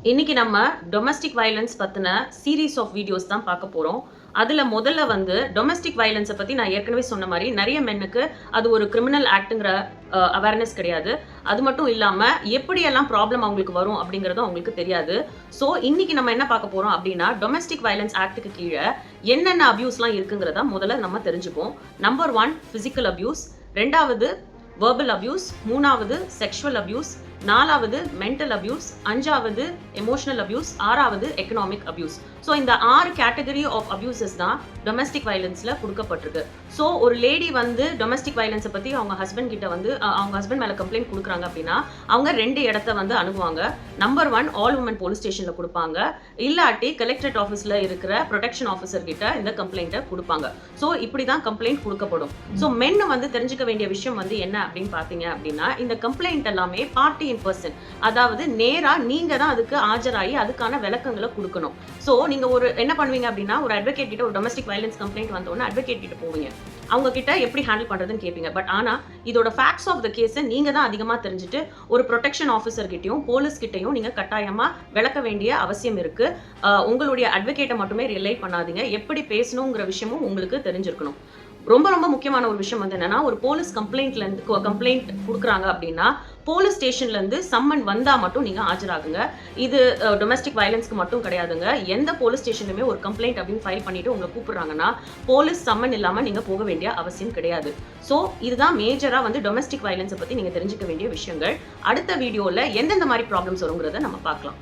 இன்னைக்கு நம்ம domestic violence பத்தின சீரீஸ் ஆஃப் வீடியோஸ் தான் பார்க்க போறோம். அதுல முதல்ல வந்து டொமஸ்டிக் வயலன்ஸை பத்தி நான் ஏற்கனவே சொன்ன மாதிரி நிறைய மென்னுக்கு அது ஒரு கிரிமினல் ஆக்ட்ங்கிற அவேர்னஸ் கிடையாது. அது மட்டும் இல்லாம எப்படியெல்லாம் ப்ராப்ளம் அவங்களுக்கு வரும் அப்படிங்கறதும் அவங்களுக்கு தெரியாது. ஸோ இன்னைக்கு நம்ம என்ன பார்க்க போறோம் அப்படின்னா டொமஸ்டிக் வயலன்ஸ் ஆக்டுக்கு கீழே என்னென்ன அபியூஸ்லாம் இருக்குங்கிறத முதல்ல நம்ம தெரிஞ்சுப்போம். நம்பர் 1 பிசிக்கல் அபியூஸ், ரெண்டாவது வெர்பல் அபியூஸ், மூணாவது செக்ஷுவல் அபியூஸ், நாலாவது மென்டல் அபியூஸ், அஞ்சாவது எமோஷனல் அபியூஸ், ஆறாவது எக்கனாமிக் அபியூஸ். ஸோ இந்த 6 கேட்டகரி ஆஃப் அபியூசஸ் தான் டொமஸ்டிக் வயலன்ஸ்ல கொடுக்கப்பட்டிருக்கு. ஸோ ஒரு லேடி வந்து டொமஸ்டிக் வயலன்ஸை பத்தி அவங்க ஹஸ்பண்ட் கிட்ட வந்து அவங்க ஹஸ்பண்ட் மேல கம்ப்ளைண்ட் கொடுக்குறாங்க அப்படின்னா அவங்க 2 இடத்த வந்து அணுகுவாங்க. நம்பர் 1 ஆல் உமன் போலீஸ் ஸ்டேஷன்ல கொடுப்பாங்க, இல்லாட்டி கலெக்டரேட் ஆஃபீஸ்ல இருக்கிற ப்ரொடெக்ஷன் ஆஃபீஸர் கிட்ட இந்த கம்ப்ளைண்ட்டை கொடுப்பாங்க. ஸோ இப்படி தான் கம்ப்ளைண்ட் கொடுக்கப்படும். ஸோ மென் வந்து தெரிஞ்சுக்க வேண்டிய விஷயம் வந்து என்ன அப்படின்னு பார்த்தீங்க அப்படின்னா இந்த கம்ப்ளைண்ட் எல்லாமே பார்ட்டி இன் பர்சன், அதாவது நேரா நீங்க தான் அதுக்கு ஆஜராகி அதுக்கான விளக்கங்களை கொடுக்கணும். ஸோ நீங்க ஒரு என்ன பண்ணுவீங்க அப்படின்னா ஒரு அட்வொகேட் கிட்ட ஒரு டொமஸ்டிக் வயலன்ஸ் கம்ப்ளைண்ட் வந்தோன்னா அட்வொகேட் கிட்ட போவீங்க, அவங்க கிட்ட எப்படி ஹேண்டில் பண்றதுன்னு கேட்பீங்க. பட் ஆனா இதோட ஃபேக்ட்ஸ் ஆஃப் த கேஸை நீங்க தான் அதிகமா தெரிஞ்சுட்டு ஒரு ப்ரொடெக்ஷன் ஆஃபீஸர் கிட்டையும் போலீஸ் கிட்டையும் நீங்க கட்டாயமா விளக்க வேண்டிய அவசியம் இருக்கு. உங்களுடைய அட்வொகேட்டை மட்டுமே ரிலை பண்ணாதீங்க, எப்படி பேசணுங்கிற விஷயமும் உங்களுக்கு தெரிஞ்சிருக்கணும். ரொம்ப ரொம்ப முக்கியமான ஒரு விஷயம் வந்து என்னன்னா ஒரு போலீஸ் கம்ப்ளைண்ட் கொடுக்குறாங்க அப்படின்னா போலீஸ் ஸ்டேஷன்ல இருந்து சம்மன் வந்தா மட்டும் நீங்க ஆஜராகுங்க. இது டொமஸ்டிக் வயலன்ஸ்க்கு மட்டும் கிடையாதுங்க. எந்த போலீஸ் ஸ்டேஷன்லயுமே ஒரு கம்ப்ளைண்ட் அப்படின்னு ஃபைல் பண்ணிட்டு உங்களை கூப்பிடுறாங்கன்னா போலீஸ் சம்மன் இல்லாம நீங்க போக வேண்டிய அவசியம் கிடையாது. ஸோ இதுதான் மேஜரா வந்து டொமஸ்டிக் வயலன்ஸை பத்தி நீங்க தெரிஞ்சுக்க வேண்டிய விஷயங்கள். அடுத்த வீடியோல எந்தெந்த மாதிரி ப்ராப்ளம்ஸ் வருங்கிறத நம்ம பார்க்கலாம்.